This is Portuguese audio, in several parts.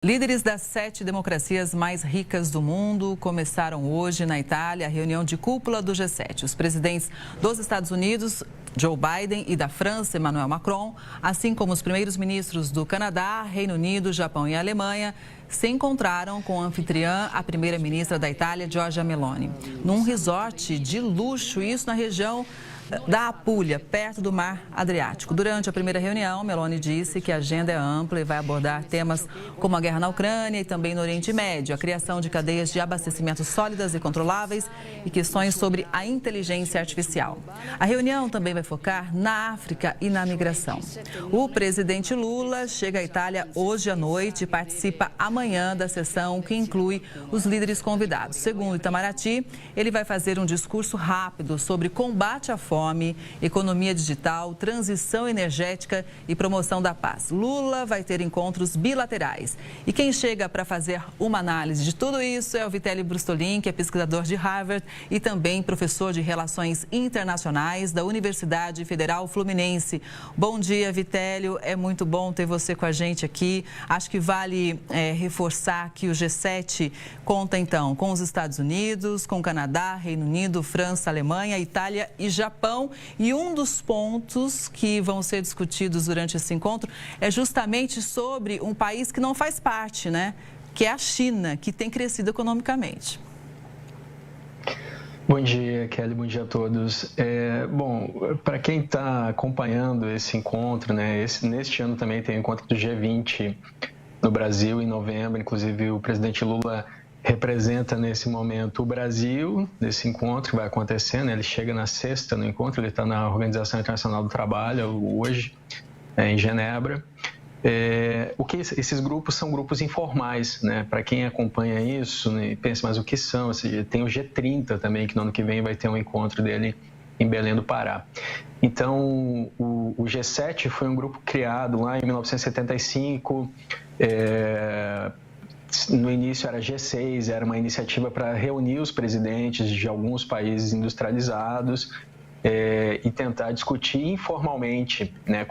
Líderes das 7 democracias mais ricas do mundo começaram hoje na Itália a reunião de cúpula do G7. Os presidentes dos Estados Unidos, Joe Biden, e da França, Emmanuel Macron, assim como os primeiros ministros do Canadá, Reino Unido, Japão e Alemanha, se encontraram com a anfitriã, a primeira-ministra da Itália, Giorgia Meloni, num resort de luxo, isso na região da Apúlia, perto do Mar Adriático. Durante a primeira reunião, Meloni disse que a agenda é ampla e vai abordar temas como a guerra na Ucrânia e também no Oriente Médio, a criação de cadeias de abastecimento sólidas e controláveis e questões sobre a inteligência artificial. A reunião também vai focar na África e na migração. O presidente Lula chega à Itália hoje à noite e participa amanhã da sessão que inclui os líderes convidados. Segundo Itamaraty, ele vai fazer um discurso rápido sobre combate à fome, economia digital, transição energética e promoção da paz. Lula vai ter encontros bilaterais. E quem chega para fazer uma análise de tudo isso é o Vitélio Brustolin, que é pesquisador de Harvard e também professor de Relações Internacionais da Universidade Federal Fluminense. Bom dia, Vitélio. É muito bom ter você com a gente aqui. Acho que vale reforçar que o G7 conta, então, com os Estados Unidos, com o Canadá, Reino Unido, França, Alemanha, Itália e Japão. E um dos pontos que vão ser discutidos durante esse encontro é justamente sobre um país que não faz parte, né? Que é a China, que tem crescido economicamente. Bom dia, Kelly. Bom dia a todos. Bom, para quem está acompanhando esse encontro, né? Neste ano também tem o encontro do G20 no Brasil, em novembro. Inclusive, o presidente Lula representa nesse momento o Brasil, nesse encontro que vai acontecer, né? Ele chega na sexta no encontro, ele está na Organização Internacional do Trabalho hoje, em Genebra. Esses grupos são grupos informais, né? Para quem acompanha isso, né, pensa, mas o que são? Ou seja, tem o G30 também, que no ano que vem vai ter um encontro dele em Belém do Pará. Então, o G7 foi um grupo criado lá em 1975, no início era G6, era uma iniciativa para reunir os presidentes de alguns países industrializados e tentar discutir informalmente, né,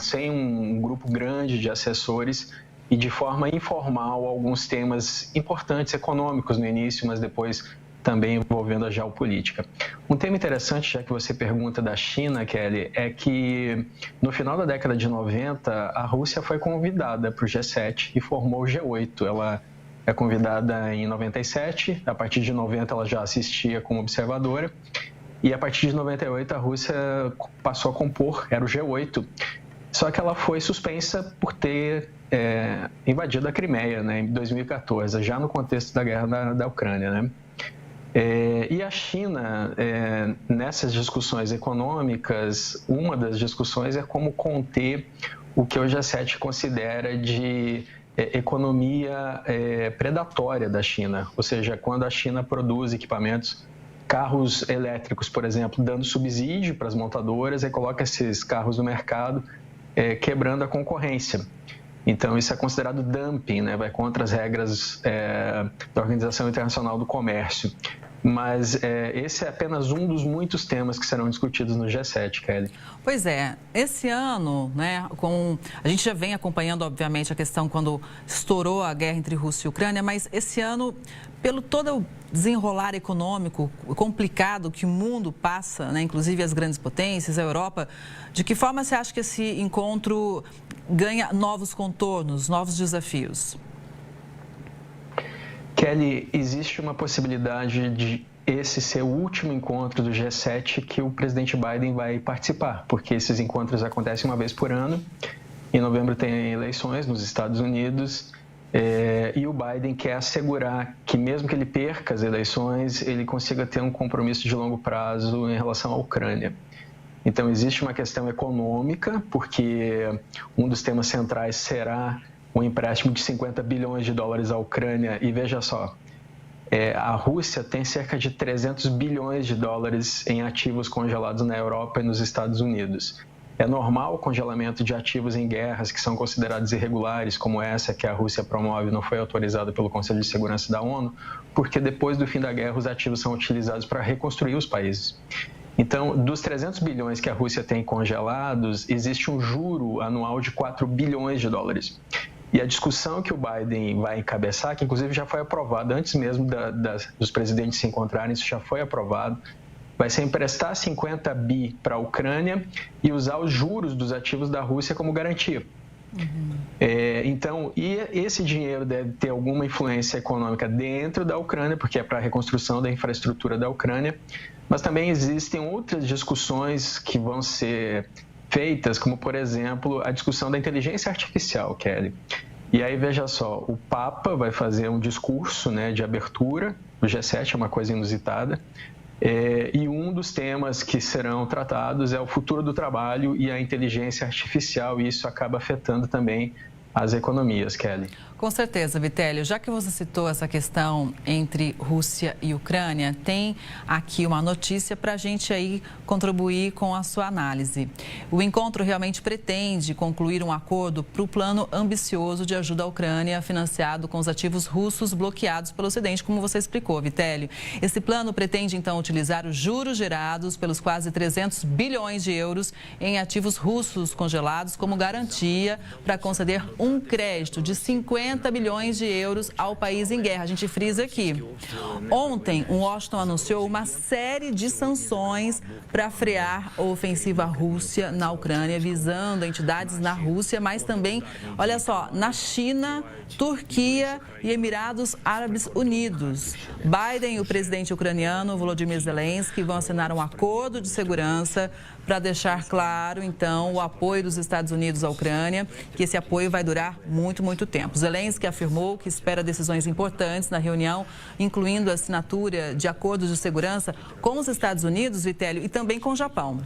sem um grupo grande de assessores e de forma informal alguns temas importantes econômicos no início, mas depois também envolvendo a geopolítica. Um tema interessante, já que você pergunta da China, Kelly, é que no final da década de 90, a Rússia foi convidada para o G7 e formou o G8. Ela é convidada em 97, a partir de 90 ela já assistia como observadora, e a partir de 98 a Rússia passou a compor, era o G8. Só que ela foi suspensa por ter invadido a Crimeia, né, em 2014, já no contexto da guerra da Ucrânia, né? E a China, nessas discussões econômicas, uma das discussões é como conter o que o G7 considera de economia predatória da China, ou seja, quando a China produz equipamentos, carros elétricos, por exemplo, dando subsídio para as montadoras e coloca esses carros no mercado, quebrando a concorrência. Então, isso é considerado dumping, né? Vai contra as regras da Organização Internacional do Comércio. Mas esse é apenas um dos muitos temas que serão discutidos no G7, Kelly. Pois é, esse ano, né, a gente já vem acompanhando, obviamente, a questão quando estourou a guerra entre Rússia e Ucrânia, mas esse ano, pelo todo o desenrolar econômico complicado que o mundo passa, né, inclusive as grandes potências, a Europa, de que forma você acha que esse encontro ganha novos contornos, novos desafios? Kelly, existe uma possibilidade de esse ser o último encontro do G7 que o presidente Biden vai participar, porque esses encontros acontecem uma vez por ano. Em novembro tem eleições nos Estados Unidos e o Biden quer assegurar que mesmo que ele perca as eleições, ele consiga ter um compromisso de longo prazo em relação à Ucrânia. Então, existe uma questão econômica, porque um dos temas centrais será um empréstimo de 50 bilhões de dólares à Ucrânia. E veja só, a Rússia tem cerca de 300 bilhões de dólares em ativos congelados na Europa e nos Estados Unidos. É normal o congelamento de ativos em guerras que são considerados irregulares, como essa que a Rússia promove, não foi autorizada pelo Conselho de Segurança da ONU, porque depois do fim da guerra os ativos são utilizados para reconstruir os países. Então, dos 300 bilhões que a Rússia tem congelados, existe um juro anual de 4 bilhões de dólares. E a discussão que o Biden vai encabeçar, que inclusive já foi aprovado antes mesmo dos presidentes se encontrarem, isso já foi aprovado, vai ser emprestar 50 bi para a Ucrânia e usar os juros dos ativos da Rússia como garantia. Então, e esse dinheiro deve ter alguma influência econômica dentro da Ucrânia, porque é para a reconstrução da infraestrutura da Ucrânia, mas também existem outras discussões que vão ser feitas, como, por exemplo, a discussão da inteligência artificial, Kelly. E aí, veja só, o Papa vai fazer um discurso, né, de abertura, o G7 é uma coisa inusitada, e um dos temas que serão tratados é o futuro do trabalho e a inteligência artificial, e isso acaba afetando também as economias, Kelly. Com certeza, Vitélio. Já que você citou essa questão entre Rússia e Ucrânia, tem aqui uma notícia para a gente aí contribuir com a sua análise. O encontro realmente pretende concluir um acordo para o plano ambicioso de ajuda à Ucrânia, financiado com os ativos russos bloqueados pelo Ocidente, como você explicou, Vitélio. Esse plano pretende, então, utilizar os juros gerados pelos quase 300 bilhões de euros em ativos russos congelados como garantia para conceder um crédito de 50 bilhões de euros ao país em guerra. A gente frisa aqui. Ontem, o Washington anunciou uma série de sanções para frear a ofensiva russa na Ucrânia, visando entidades na Rússia, mas também, olha só, na China, Turquia e Emirados Árabes Unidos. Biden e o presidente ucraniano, Volodymyr Zelensky, vão assinar um acordo de segurança para deixar claro, então, o apoio dos Estados Unidos à Ucrânia, que esse apoio vai durar muito, muito tempo. Zelensky afirmou que espera decisões importantes na reunião, incluindo a assinatura de acordos de segurança com os Estados Unidos, Vitélio, e também com o Japão.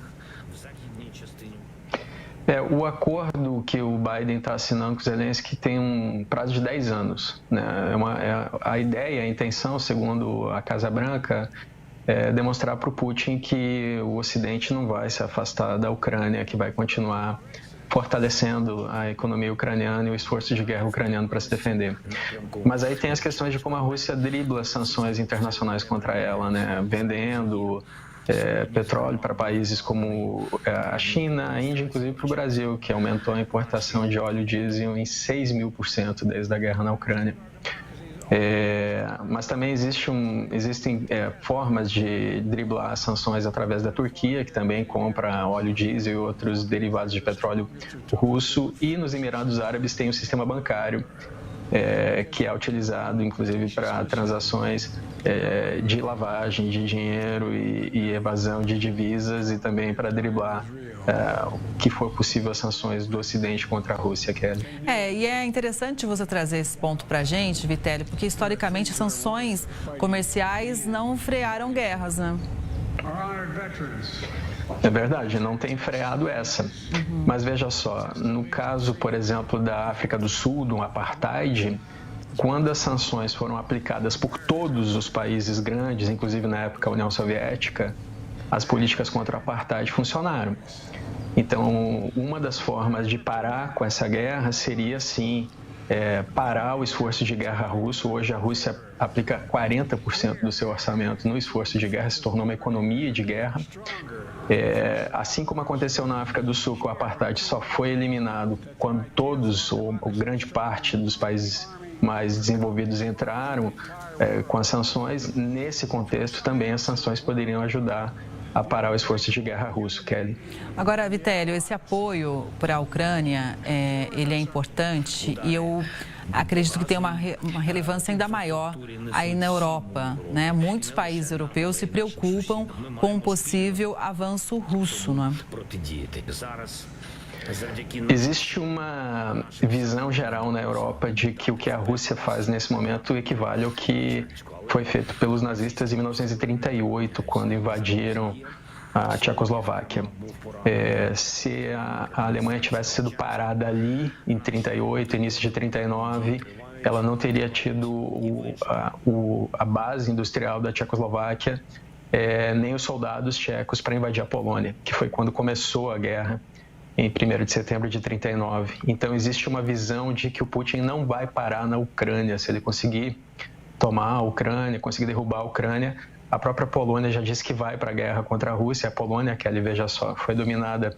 O acordo que o Biden está assinando com o Zelensky tem um prazo de 10 anos. Né? A ideia, a intenção, segundo a Casa Branca, é demonstrar para o Putin que o Ocidente não vai se afastar da Ucrânia, que vai continuar fortalecendo a economia ucraniana e o esforço de guerra ucraniano para se defender. Mas aí tem as questões de como a Rússia dribla as sanções internacionais contra ela, né? Vendendo petróleo para países como a China, a Índia, inclusive para o Brasil, que aumentou a importação de óleo diesel em 6.000% desde a guerra na Ucrânia. Mas também existem formas de driblar as sanções através da Turquia, que também compra óleo diesel e outros derivados de petróleo russo, e nos Emirados Árabes tem o sistema bancário, que é utilizado inclusive para transações de lavagem de dinheiro e evasão de divisas, e também para driblar que for possível as sanções do Ocidente contra a Rússia, Kelly. E é interessante você trazer esse ponto para a gente, Vitélio, porque historicamente sanções comerciais não frearam guerras, né? É verdade, não tem freado essa. Mas veja só, no caso, por exemplo, da África do Sul, do apartheid, quando as sanções foram aplicadas por todos os países grandes, inclusive na época a União Soviética, as políticas contra o apartheid funcionaram. Então, uma das formas de parar com essa guerra seria, sim, parar o esforço de guerra russo. Hoje a Rússia aplica 40% do seu orçamento no esforço de guerra, se tornou uma economia de guerra. Assim como aconteceu na África do Sul, que o apartheid só foi eliminado quando todos, ou grande parte dos países mais desenvolvidos entraram com as sanções, nesse contexto também as sanções poderiam ajudar a parar o esforço de guerra russo, Kelly. Agora, Vitélio, esse apoio para a Ucrânia, ele é importante, e eu acredito que tem uma relevância ainda maior aí na Europa, né? Muitos países europeus se preocupam com um possível avanço russo, não é? Existe uma visão geral na Europa de que o que a Rússia faz nesse momento equivale ao que foi feito pelos nazistas em 1938, quando invadiram a Tchecoslováquia. Se a Alemanha tivesse sido parada ali em 38, início de 39, ela não teria tido a base industrial da Tchecoslováquia, nem os soldados tchecos para invadir a Polônia, que foi quando começou a guerra, em 1º de setembro de 39. Então, existe uma visão de que o Putin não vai parar na Ucrânia. Se ele conseguir tomar a Ucrânia, conseguir derrubar a Ucrânia, a própria Polônia já disse que vai para a guerra contra a Rússia. A Polônia, que ali, veja só, foi dominada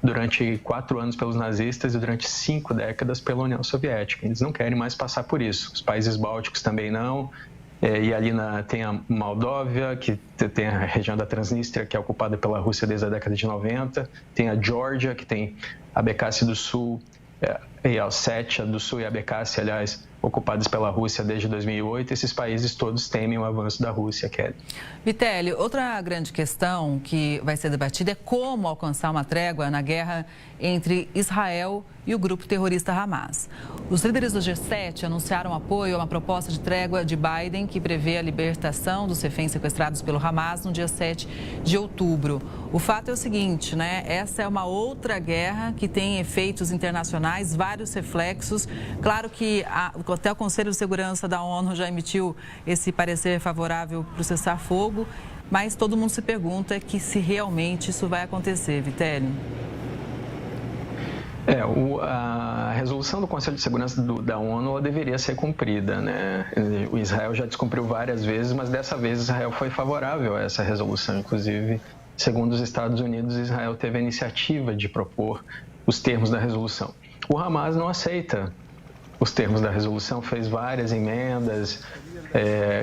durante 4 anos pelos nazistas e durante 5 décadas pela União Soviética. Eles não querem mais passar por isso. Os países bálticos também não. E ali tem a Moldóvia, que tem a região da Transnistria, que é ocupada pela Rússia desde a década de 90. Tem a Geórgia, que tem a Abcásia do Sul, e a Ossétia do Sul e a Abcásia, aliás, ocupados pela Rússia desde 2008. Esses países todos temem o avanço da Rússia, Kelly. Vitelli, outra grande questão que vai ser debatida é como alcançar uma trégua na guerra entre Israel e o grupo terrorista Hamas. Os líderes do G7 anunciaram apoio a uma proposta de trégua de Biden que prevê a libertação dos reféns sequestrados pelo Hamas no dia 7 de outubro. O fato é o seguinte, né? Essa é uma outra guerra que tem efeitos internacionais, vários reflexos. Claro que até o Conselho de Segurança da ONU já emitiu esse parecer favorável para o cessar-fogo, mas todo mundo se pergunta se realmente isso vai acontecer, Vitelli. A resolução do Conselho de Segurança da ONU ela deveria ser cumprida, né? O Israel já descumpriu várias vezes, mas dessa vez Israel foi favorável a essa resolução. Inclusive, segundo os Estados Unidos, Israel teve a iniciativa de propor os termos da resolução. O Hamas não aceita os termos da resolução, fez várias emendas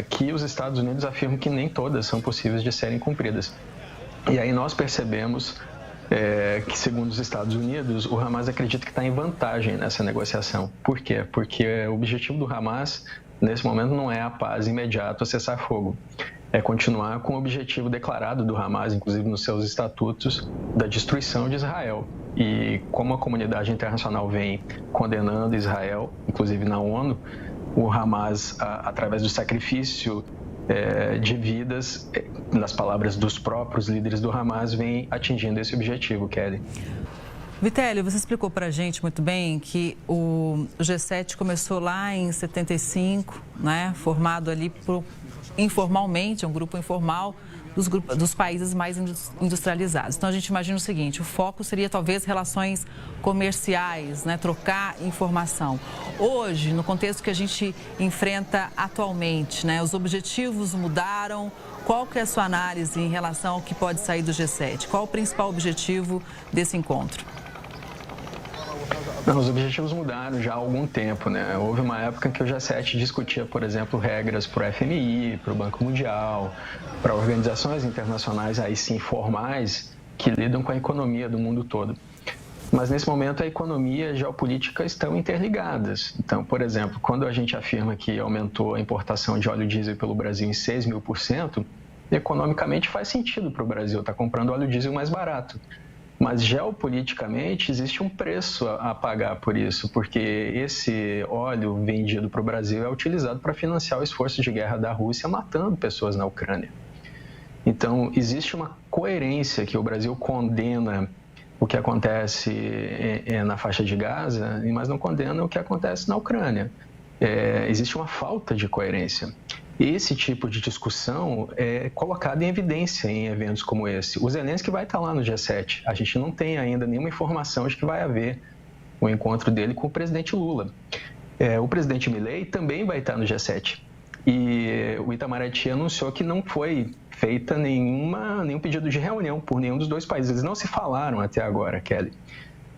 que os Estados Unidos afirmam que nem todas são possíveis de serem cumpridas. E aí nós percebemos que, segundo os Estados Unidos, o Hamas acredita que está em vantagem nessa negociação. Por quê? Porque o objetivo do Hamas, nesse momento, não é a paz imediata, o cessar-fogo. É continuar com o objetivo declarado do Hamas, inclusive nos seus estatutos, da destruição de Israel. E como a comunidade internacional vem condenando Israel, inclusive na ONU, o Hamas, através do sacrifício de vidas, nas palavras dos próprios líderes do Hamas, vem atingindo esse objetivo, Kelly. Vitelli, você explicou para a gente muito bem que o G7 começou lá em 75, né, formado ali informalmente, um grupo informal dos países mais industrializados. Então, a gente imagina o seguinte, o foco seria talvez relações comerciais, né, trocar informação. Hoje, no contexto que a gente enfrenta atualmente, né, os objetivos mudaram. Qual que é a sua análise em relação ao que pode sair do G7? Qual o principal objetivo desse encontro? Não, os objetivos mudaram já há algum tempo, né? Houve uma época em que o G7 discutia, por exemplo, regras para o FMI, para o Banco Mundial, para organizações internacionais, aí sim, formais, que lidam com a economia do mundo todo. Mas, nesse momento, a economia e a geopolítica estão interligadas. Então, por exemplo, quando a gente afirma que aumentou a importação de óleo diesel pelo Brasil em 6.000%, economicamente faz sentido para o Brasil estar comprando óleo diesel mais barato. Mas, geopoliticamente, existe um preço a pagar por isso, porque esse óleo vendido para o Brasil é utilizado para financiar o esforço de guerra da Rússia, matando pessoas na Ucrânia. Então, existe uma coerência que o Brasil condena o que acontece na faixa de Gaza, mas não condena o que acontece na Ucrânia. Existe uma falta de coerência. Esse tipo de discussão é colocado em evidência em eventos como esse. O Zelensky vai estar lá no G7. A gente não tem ainda nenhuma informação de que vai haver o encontro dele com o presidente Lula. O presidente Milei também vai estar no G7. E o Itamaraty anunciou que não foi feita nenhum pedido de reunião por nenhum dos dois países. Eles não se falaram até agora, Kelly.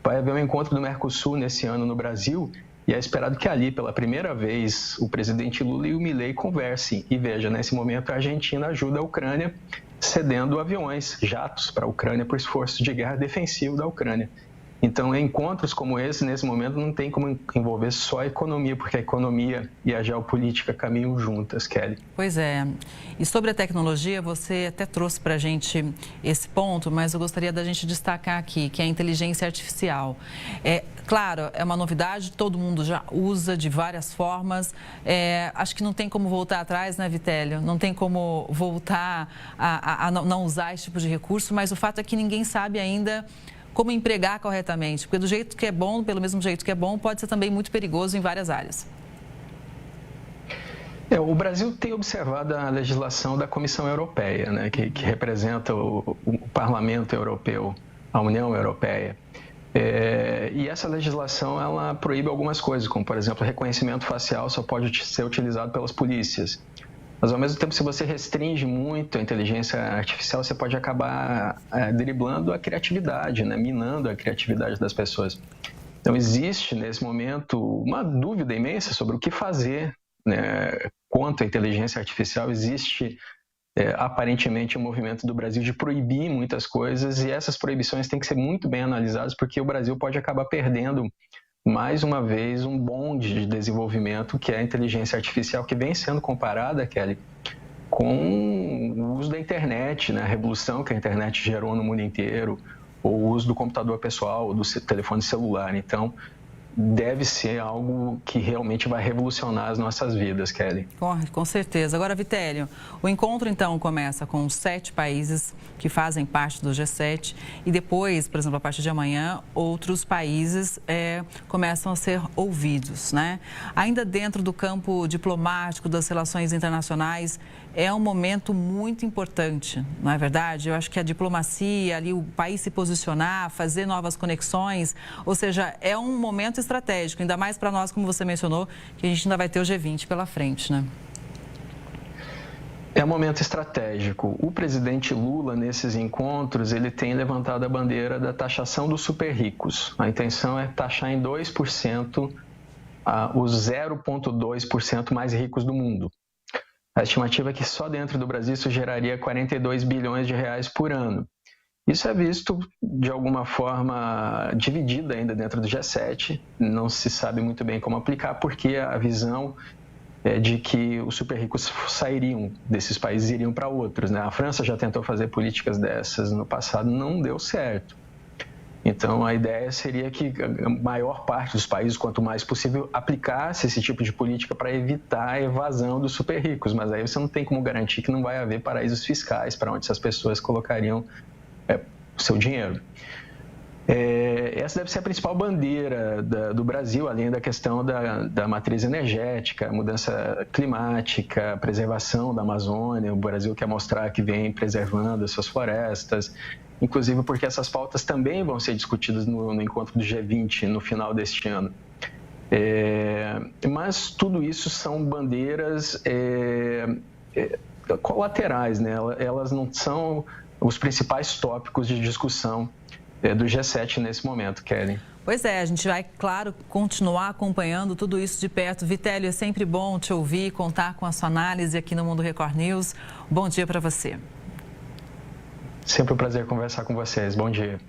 Vai haver um encontro do Mercosul nesse ano no Brasil. E é esperado que ali, pela primeira vez, o presidente Lula e o Milei conversem. E veja, nesse momento a Argentina ajuda a Ucrânia cedendo aviões, jatos para a Ucrânia, por esforço de guerra defensivo da Ucrânia. Então, encontros como esse, nesse momento, não tem como envolver só a economia, porque a economia e a geopolítica caminham juntas, Kelly. Pois é. E sobre a tecnologia, você até trouxe para a gente esse ponto, mas eu gostaria da gente destacar aqui, que é a inteligência artificial. Claro, é uma novidade, todo mundo já usa de várias formas. Acho que não tem como voltar atrás, né, Vitelli? Não tem como voltar a não usar esse tipo de recurso, mas o fato é que ninguém sabe ainda como empregar corretamente, porque do jeito que é bom, pelo mesmo jeito que é bom, pode ser também muito perigoso em várias áreas. O Brasil tem observado a legislação da Comissão Europeia, né, que representa o Parlamento Europeu, a União Europeia. E essa legislação, ela proíbe algumas coisas, como, por exemplo, reconhecimento facial só pode ser utilizado pelas polícias. Mas, ao mesmo tempo, se você restringe muito a inteligência artificial, você pode acabar driblando a criatividade, né? Minando a criatividade das pessoas. Então, existe, nesse momento, uma dúvida imensa sobre o que fazer, né, quanto à inteligência artificial. Existe, aparentemente, um movimento do Brasil de proibir muitas coisas, e essas proibições têm que ser muito bem analisadas, porque o Brasil pode acabar perdendo, mais uma vez, um bonde de desenvolvimento, que é a inteligência artificial, que vem sendo comparada, Kelly, com o uso da internet, né, a revolução que a internet gerou no mundo inteiro, ou o uso do computador pessoal, do telefone celular. Então, deve ser algo que realmente vai revolucionar as nossas vidas, Kelly. Com certeza. Agora, Vitélio, o encontro, então, começa com os 7 países que fazem parte do G7 e depois, por exemplo, a partir de amanhã, outros países começam a ser ouvidos, né? Ainda dentro do campo diplomático, das relações internacionais, é um momento muito importante, não é verdade? Eu acho que a diplomacia, ali o país se posicionar, fazer novas conexões, ou seja, é um momento estratégico, ainda mais para nós, como você mencionou, que a gente ainda vai ter o G20 pela frente, né? É um momento estratégico. O presidente Lula, nesses encontros, ele tem levantado a bandeira da taxação dos super ricos. A intenção é taxar em 2% os 0,2% mais ricos do mundo. A estimativa é que só dentro do Brasil isso geraria 42 bilhões de reais por ano. Isso é visto, de alguma forma, dividido ainda dentro do G7. Não se sabe muito bem como aplicar, porque a visão é de que os super ricos sairiam desses países e iriam para outros, né? A França já tentou fazer políticas dessas no passado, não deu certo. Então, a ideia seria que a maior parte dos países, quanto mais possível, aplicasse esse tipo de política para evitar a evasão dos super ricos. Mas aí você não tem como garantir que não vai haver paraísos fiscais para onde essas pessoas colocariam o seu dinheiro. Essa deve ser a principal bandeira do Brasil, além da questão da matriz energética, mudança climática, a preservação da Amazônia. O Brasil quer mostrar que vem preservando as suas florestas, inclusive porque essas pautas também vão ser discutidas no encontro do G20 no final deste ano. Mas tudo isso são bandeiras colaterais, né? Elas não são os principais tópicos de discussão do G7 nesse momento, Kelly. Pois é, a gente vai, claro, continuar acompanhando tudo isso de perto. Vitélio, é sempre bom te ouvir, contar com a sua análise aqui no Mundo Record News. Bom dia para você. Sempre um prazer conversar com vocês. Bom dia.